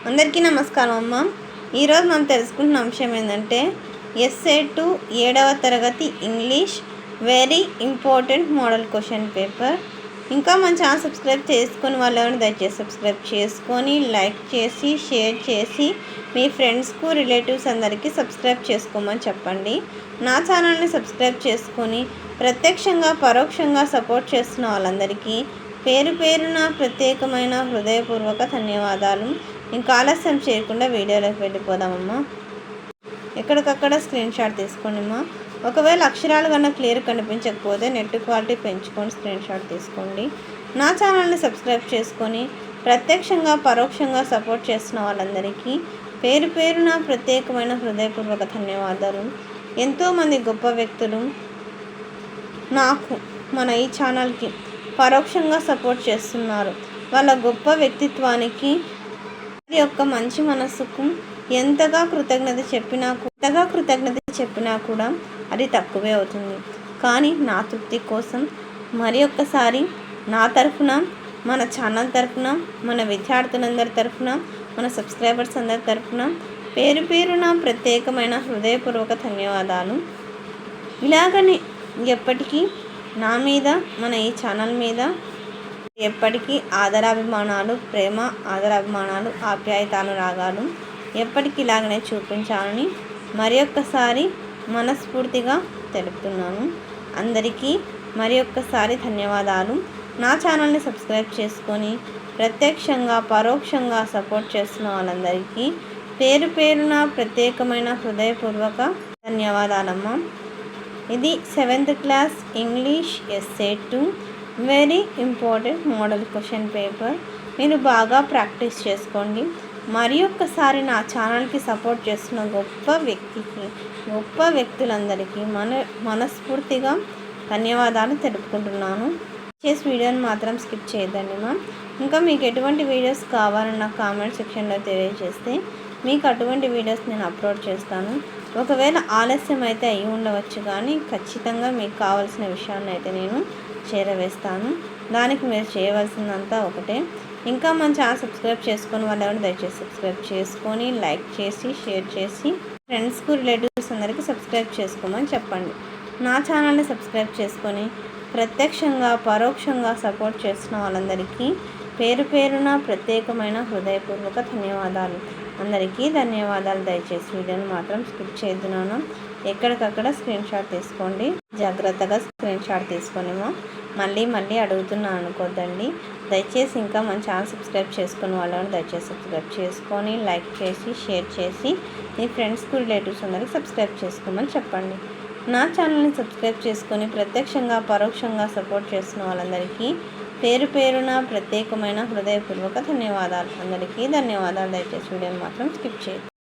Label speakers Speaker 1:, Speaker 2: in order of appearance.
Speaker 1: అందరికీ నమస్కారం అమ్మ. ఈరోజు మనం తెలుసుకుంటున్న అంశం ఏంటంటే ఎస్ఏ 2 7వ తరగతి English very important model question paper. ఇంకా మన ఛానల్ సబ్స్క్రైబ్ చేసుకొని వాళ్ళు ఎవరైనా దయచేసి సబ్స్క్రైబ్ చేసుకొని లైక్ చేసి షేర్ చేసి మీ ఫ్రెండ్స్కు రిలేటివ్స్ అందరికీ సబ్స్క్రైబ్ చేసుకోమని చెప్పండి. నా ఛానల్ని సబ్స్క్రైబ్ చేసుకొని ప్రత్యక్షంగా పరోక్షంగా సపోర్ట్ చేస్తున్న వాళ్ళందరికీ పేరు పేరున ప్రత్యేకమైన హృదయపూర్వక ధన్యవాదాలు. ఇంకా ఆలస్యం చేయకుండా వీడియోలోకి వెళ్ళిపోదామమ్మా. ఎక్కడికక్కడ స్క్రీన్ షాట్ తీసుకోండిమ్మా. ఒకవేళ అక్షరాలు కన్నా క్లియర్ కనిపించకపోతే నెట్ క్వాలిటీ పెంచుకొని స్క్రీన్ షాట్ తీసుకోండి. నా ఛానల్ని సబ్స్క్రైబ్ చేసుకొని ప్రత్యక్షంగా పరోక్షంగా సపోర్ట్ చేస్తున్న వాళ్ళందరికీ పేరు పేరున ప్రత్యేకమైన హృదయపూర్వక ధన్యవాదాలు. ఎంతోమంది గొప్ప వ్యక్తులు నాకు మన ఈ ఛానల్కి పరోక్షంగా సపోర్ట్ చేస్తున్నారు. వాళ్ళ గొప్ప వ్యక్తిత్వానికి యొక్క మంచి మనస్సుకు ఎంతగా కృతజ్ఞత చెప్పినా కూడా అది తక్కువే అవుతుంది. కానీ నా తృప్తి కోసం మరి ఒక్కసారి నా తరఫున, మన ఛానల్ తరఫున, మన విద్యార్థులందరి తరఫున, మన సబ్స్క్రైబర్స్ అందరి తరఫున పేరు పేరున ప్రత్యేకమైన హృదయపూర్వక ధన్యవాదాలు. ఇలాగనే ఎప్పటికీ నా మీద, మన ఈ ఛానల్ మీద ఎప్పటికీ ఆదరాభిమానాలు, ప్రేమ ఆదరాభిమానాలు, ఆప్యాయతానురాగాలు ఎప్పటికీ ఇలాగనే చూపించాలని మరి ఒక్కసారి మనస్ఫూర్తిగా తెలుపుతున్నాను. అందరికీ మరి ఒక్కసారి ధన్యవాదాలు. నా ఛానల్ని సబ్స్క్రైబ్ చేసుకొని ప్రత్యక్షంగా పరోక్షంగా సపోర్ట్ చేస్తున్న వాళ్ళందరికీ పేరు పేరున ప్రత్యేకమైన హృదయపూర్వక ధన్యవాదాలమ్మా. ఇది 7th class English SA 2 very important model question paper. మీరు బాగా ప్రాక్టీస్ చేసుకోండి. మరి ఒక్కసారి నా ఛానల్కి సపోర్ట్ చేస్తున్న గొప్ప వ్యక్తులందరికీ మనస్ఫూర్తిగా ధన్యవాదాలు తెలుపుకుంటున్నాను. చేసి వీడియోని మాత్రం స్కిప్ చేయొద్దండి మా. ఇంకా మీకు ఎటువంటి వీడియోస్ కావాలని నాకు కామెంట్ సెక్షన్లో తెలియజేస్తే మీకు అటువంటి వీడియోస్ నేను అప్లోడ్ చేస్తాను. ఒకవేళ ఆలస్యం అయితే అయి ఉండవచ్చు, కానీ ఖచ్చితంగా మీకు కావాల్సిన విషయాన్ని అయితే నేను చేరవేస్తాను. దానికి మీరు చేయవలసిందంతా ఒకటే, ఇంకా మన ఛానల్ సబ్స్క్రైబ్ చేసుకొని వాళ్ళు ఎవరైనా దయచేసి సబ్స్క్రైబ్ చేసుకొని లైక్ చేసి షేర్ చేసి ఫ్రెండ్స్కు రిలేటివ్స్ అందరికీ సబ్స్క్రైబ్ చేసుకోమని చెప్పండి. నా ఛానల్ని సబ్స్క్రైబ్ చేసుకొని ప్రత్యక్షంగా పరోక్షంగా సపోర్ట్ చేస్తున్న వాళ్ళందరికీ పేరు పేరున ప్రత్యేకమైన హృదయపూర్వక ధన్యవాదాలు. అందరికీ ధన్యవాదాలు. దయచేసి వీడియోని మాత్రం స్కిప్ చేయొద్దున్నాను. ఎక్కడికక్కడ స్క్రీన్ షాట్ తీసుకోండి. జాగ్రత్తగా స్క్రీన్ షాట్ తీసుకొనిమో మళ్ళీ అడుగుతున్నాను అనుకోద్దండి. దయచేసి ఇంకా మన ఛానల్ సబ్స్క్రైబ్ చేసుకుని వాళ్ళని దయచేసి సబ్స్క్రైబ్ చేసుకొని లైక్ చేసి షేర్ చేసి మీ ఫ్రెండ్స్కు రిలేటివ్స్ అందరికీ సబ్స్క్రైబ్ చేసుకోమని చెప్పండి. నా ఛానల్ని సబ్స్క్రైబ్ చేసుకొని ప్రత్యక్షంగా పరోక్షంగా సపోర్ట్ చేస్తున్న వాళ్ళందరికీ పేరు పేరున ప్రత్యేకమైన హృదయపూర్వక ధన్యవాదాలు. అందరికీ ధన్యవాదాలు. దయచేసి వీడియోని మాత్రం స్కిప్ చేయదు.